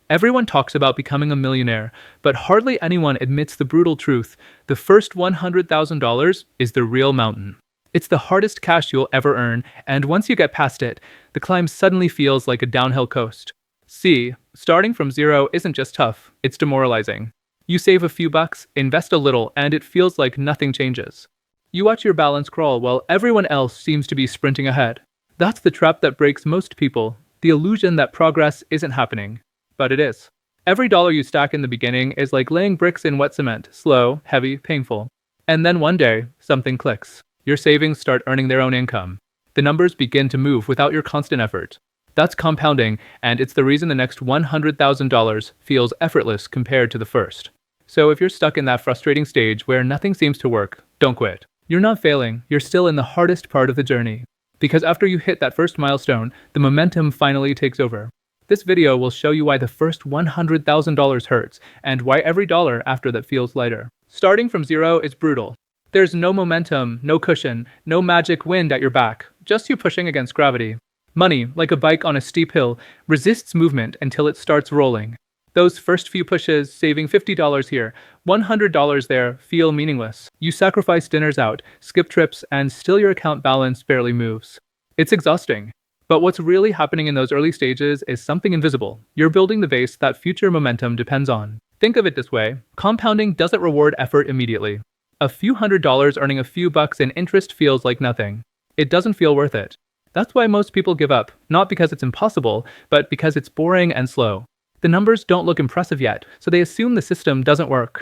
Everyone talks about becoming a millionaire, but hardly anyone admits the brutal truth. The first $100,000 is the real mountain. It's the hardest cash you'll ever earn, and once you get past it, the climb suddenly feels like a downhill coast. See, starting from zero isn't just tough, it's demoralizing. You save a few bucks, invest a little, and it feels like nothing changes. You watch your balance crawl while everyone else seems to be sprinting ahead. That's the trap that breaks most people, the illusion that progress isn't happening. But it is. Every dollar you stack in the beginning is like laying bricks in wet cement, slow, heavy, painful. And then one day, something clicks. Your savings start earning their own income. The numbers begin to move without your constant effort. That's compounding, and it's the reason the next $100,000 feels effortless compared to the first. So if you're stuck in that frustrating stage where nothing seems to work, don't quit. You're not failing, you're still in the hardest part of the journey. Because after you hit that first milestone, the momentum finally takes over. This video will show you why the first $100,000 hurts, and why every dollar after that feels lighter. Starting from zero is brutal. There's no momentum, no cushion, no magic wind at your back, just you pushing against gravity. Money, like a bike on a steep hill, resists movement until it starts rolling. Those first few pushes, saving $50 here, $100 there, feel meaningless. You sacrifice dinners out, skip trips, and still your account balance barely moves. It's exhausting. But what's really happening in those early stages is something invisible. You're building the base that future momentum depends on. Think of it this way: compounding doesn't reward effort immediately. A few $100 earning a few bucks in interest feels like nothing. It doesn't feel worth it. That's why most people give up, not because it's impossible, but because it's boring and slow. The numbers don't look impressive yet, so they assume the system doesn't work.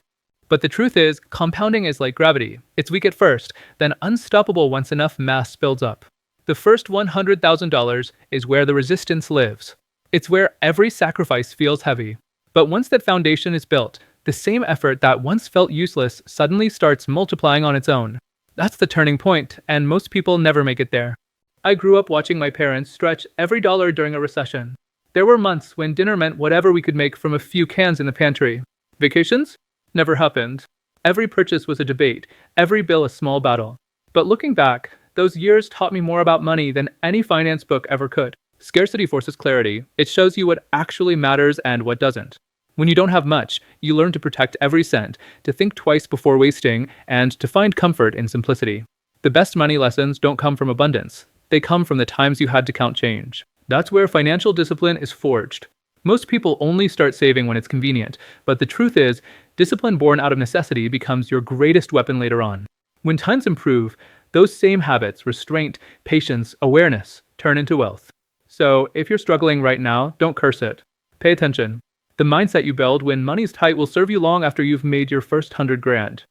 But the truth is, compounding is like gravity. It's weak at first, then unstoppable once enough mass builds up. The first $100,000 is where the resistance lives. It's where every sacrifice feels heavy. But once that foundation is built, the same effort that once felt useless suddenly starts multiplying on its own. That's the turning point, and most people never make it there. I grew up watching my parents stretch every dollar during a recession. There were months when dinner meant whatever we could make from a few cans in the pantry. Vacations? Never happened. Every purchase was a debate, every bill a small battle. But looking back, those years taught me more about money than any finance book ever could. Scarcity forces clarity. It shows you what actually matters and what doesn't. When you don't have much, you learn to protect every cent, to think twice before wasting, and to find comfort in simplicity. The best money lessons don't come from abundance. They come from the times you had to count change. That's where financial discipline is forged. Most people only start saving when it's convenient, but the truth is, discipline born out of necessity becomes your greatest weapon later on. When times improve, those same habits, restraint, patience, awareness, turn into wealth. So, if you're struggling right now, don't curse it. Pay attention. The mindset you build when money's tight will serve you long after you've made your first 100 grand.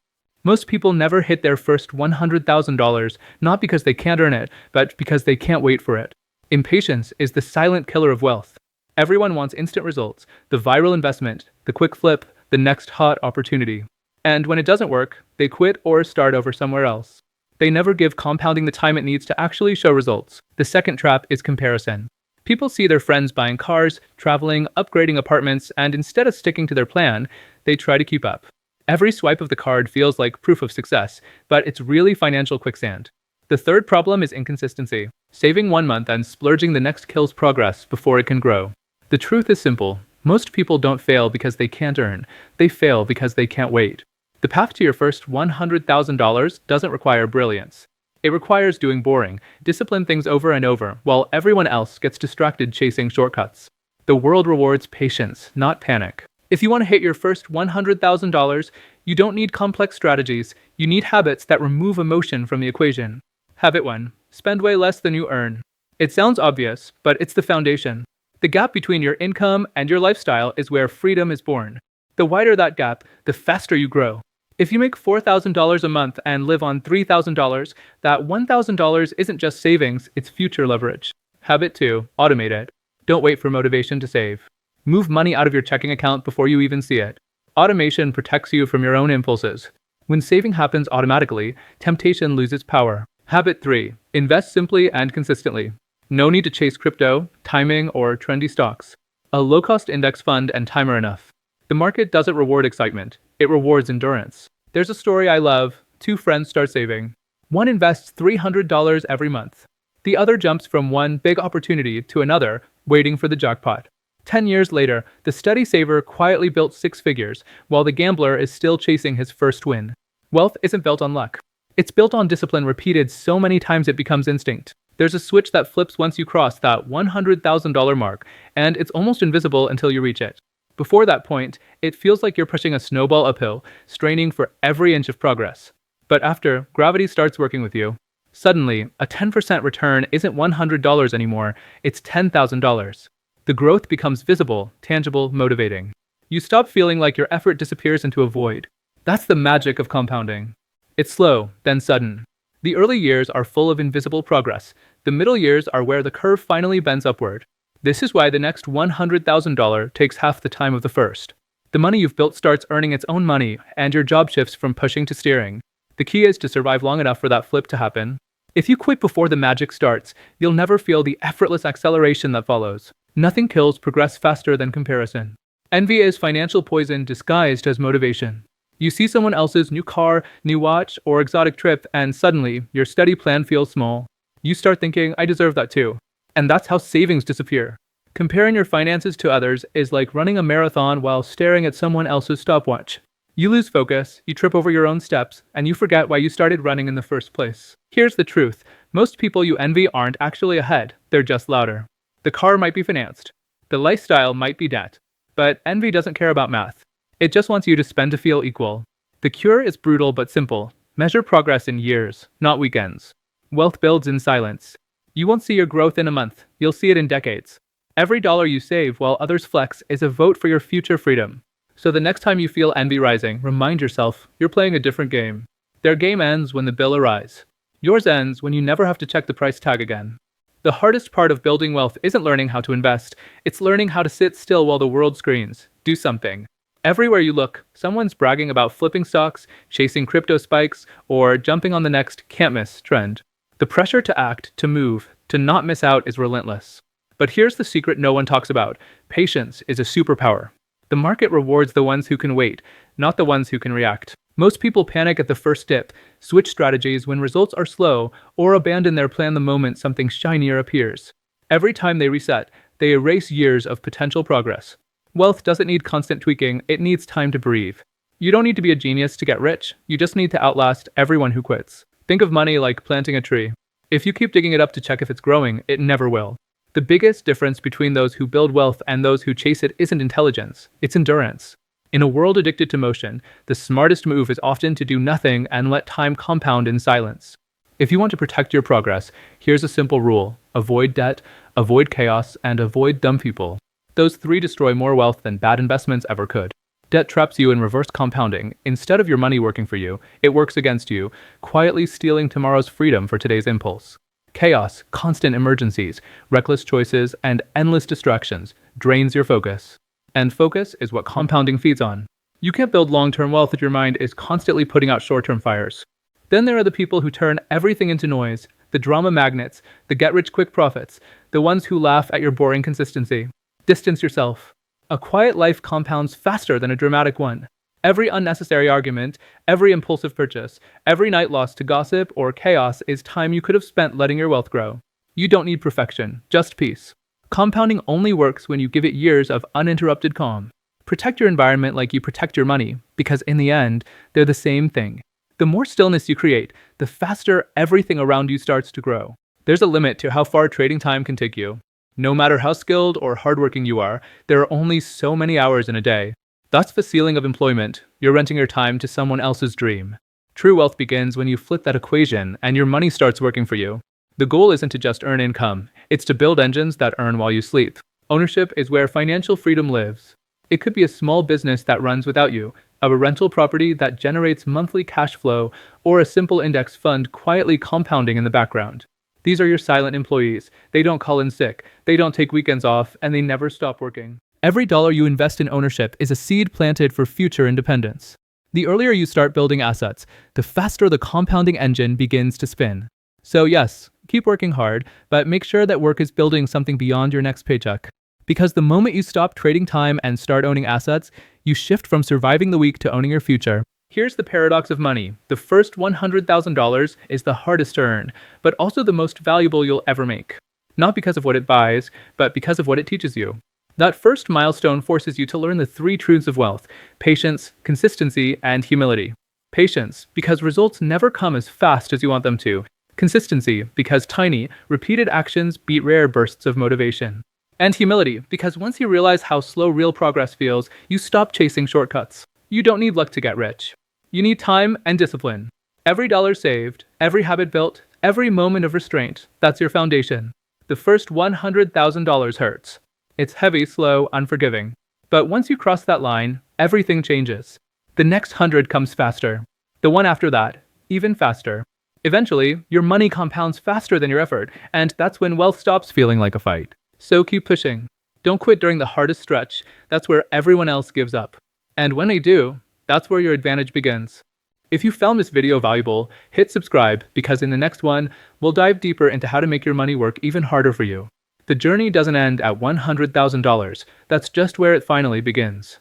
Most people never hit their first $100,000, not because they can't earn it, but because they can't wait for it. Impatience is the silent killer of wealth. Everyone wants instant results, the viral investment, the quick flip, the next hot opportunity. And when it doesn't work, they quit or start over somewhere else. They never give compounding the time it needs to actually show results. The second trap is comparison. People see their friends buying cars, traveling, upgrading apartments, and instead of sticking to their plan, they try to keep up. Every swipe of the card feels like proof of success, but it's really financial quicksand. The third problem is inconsistency. Saving 1 month and splurging the next kills progress before it can grow. The truth is simple. Most people don't fail because they can't earn. They fail because they can't wait. The path to your first $100,000 doesn't require brilliance. It requires doing boring, disciplined things over and over, while everyone else gets distracted chasing shortcuts. The world rewards patience, not panic. If you want to hit your first $100,000, you don't need complex strategies. You need habits that remove emotion from the equation. Habit 1. Spend way less than you earn. It sounds obvious, but it's the foundation. The gap between your income and your lifestyle is where freedom is born. The wider that gap, the faster you grow. If you make $4,000 a month and live on $3,000, that $1,000 isn't just savings, it's future leverage. Habit 2. Automate it. Don't wait for motivation to save. Move money out of your checking account before you even see it. Automation protects you from your own impulses. When saving happens automatically, temptation loses power. Habit 3. Invest simply and consistently. No need to chase crypto, timing, or trendy stocks. A low-cost index fund and time are enough. The market doesn't reward excitement. It rewards endurance. There's a story I love. 2 friends start saving. One invests $300 every month. The other jumps from one big opportunity to another, waiting for the jackpot. 10 years later, the steady saver quietly built six figures, while the gambler is still chasing his first win. Wealth isn't built on luck. It's built on discipline repeated so many times it becomes instinct. There's a switch that flips once you cross that $100,000 mark, and it's almost invisible until you reach it. Before that point, it feels like you're pushing a snowball uphill, straining for every inch of progress. But after, gravity starts working with you. Suddenly, a 10% return isn't $100 anymore, it's $10,000. The growth becomes visible, tangible, motivating. You stop feeling like your effort disappears into a void. That's the magic of compounding. It's slow, then sudden. The early years are full of invisible progress. The middle years are where the curve finally bends upward. This is why the next $100,000 takes half the time of the first. The money you've built starts earning its own money, and your job shifts from pushing to steering. The key is to survive long enough for that flip to happen. If you quit before the magic starts, you'll never feel the effortless acceleration that follows. Nothing kills progress faster than comparison. Envy is financial poison disguised as motivation. You see someone else's new car, new watch, or exotic trip, and suddenly, your steady plan feels small. You start thinking, I deserve that too. And that's how savings disappear. Comparing your finances to others is like running a marathon while staring at someone else's stopwatch. You lose focus, you trip over your own steps, and you forget why you started running in the first place. Here's the truth. Most people you envy aren't actually ahead, they're just louder. The car might be financed. The lifestyle might be debt. But envy doesn't care about math. It just wants you to spend to feel equal. The cure is brutal but simple. Measure progress in years, not weekends. Wealth builds in silence. You won't see your growth in a month, you'll see it in decades. Every dollar you save while others flex is a vote for your future freedom. So the next time you feel envy rising, remind yourself you're playing a different game. Their game ends when the bill arrives. Yours ends when you never have to check the price tag again. The hardest part of building wealth isn't learning how to invest, it's learning how to sit still while the world screams. Do something. Everywhere you look, someone's bragging about flipping stocks, chasing crypto spikes, or jumping on the next can't-miss trend. The pressure to act, to move, to not miss out is relentless. But here's the secret no one talks about. Patience is a superpower. The market rewards the ones who can wait, not the ones who can react. Most people panic at the first dip, switch strategies when results are slow, or abandon their plan the moment something shinier appears. Every time they reset, they erase years of potential progress. Wealth doesn't need constant tweaking, it needs time to breathe. You don't need to be a genius to get rich, you just need to outlast everyone who quits. Think of money like planting a tree. If you keep digging it up to check if it's growing, it never will. The biggest difference between those who build wealth and those who chase it isn't intelligence, it's endurance. In a world addicted to motion, the smartest move is often to do nothing and let time compound in silence. If you want to protect your progress, here's a simple rule. Avoid debt, avoid chaos, and avoid dumb people. Those three destroy more wealth than bad investments ever could. Debt traps you in reverse compounding. Instead of your money working for you, it works against you, quietly stealing tomorrow's freedom for today's impulse. Chaos, constant emergencies, reckless choices, and endless distractions drains your focus. And focus is what compounding feeds on. You can't build long-term wealth if your mind is constantly putting out short-term fires. Then there are the people who turn everything into noise, the drama magnets, the get-rich-quick profits, the ones who laugh at your boring consistency. Distance yourself. A quiet life compounds faster than a dramatic one. Every unnecessary argument, every impulsive purchase, every night lost to gossip or chaos is time you could have spent letting your wealth grow. You don't need perfection, just peace. Compounding only works when you give it years of uninterrupted calm. Protect your environment like you protect your money, because in the end, they're the same thing. The more stillness you create, the faster everything around you starts to grow. There's a limit to how far trading time can take you. No matter how skilled or hardworking you are, there are only so many hours in a day. That's the ceiling of employment. You're renting your time to someone else's dream. True wealth begins when you flip that equation and your money starts working for you. The goal isn't to just earn income, it's to build engines that earn while you sleep. Ownership is where financial freedom lives. It could be a small business that runs without you, a rental property that generates monthly cash flow, or a simple index fund quietly compounding in the background. These are your silent employees. They don't call in sick, they don't take weekends off, and they never stop working. Every dollar you invest in ownership is a seed planted for future independence. The earlier you start building assets, the faster the compounding engine begins to spin. So yes, keep working hard, but make sure that work is building something beyond your next paycheck. Because the moment you stop trading time and start owning assets, you shift from surviving the week to owning your future. Here's the paradox of money. The first $100,000 is the hardest to earn, but also the most valuable you'll ever make. Not because of what it buys, but because of what it teaches you. That first milestone forces you to learn the three truths of wealth: patience, consistency, and humility. Patience, because results never come as fast as you want them to. Consistency, because tiny, repeated actions beat rare bursts of motivation. And humility, because once you realize how slow real progress feels, you stop chasing shortcuts. You don't need luck to get rich. You need time and discipline. Every dollar saved, every habit built, every moment of restraint, that's your foundation. The first $100,000 hurts. It's heavy, slow, unforgiving. But once you cross that line, everything changes. The next 100 comes faster. The one after that, even faster. Eventually, your money compounds faster than your effort, and that's when wealth stops feeling like a fight. So keep pushing. Don't quit during the hardest stretch. That's where everyone else gives up. And when they do, that's where your advantage begins. If you found this video valuable, hit subscribe, because in the next one, we'll dive deeper into how to make your money work even harder for you. The journey doesn't end at $100,000. That's just where it finally begins.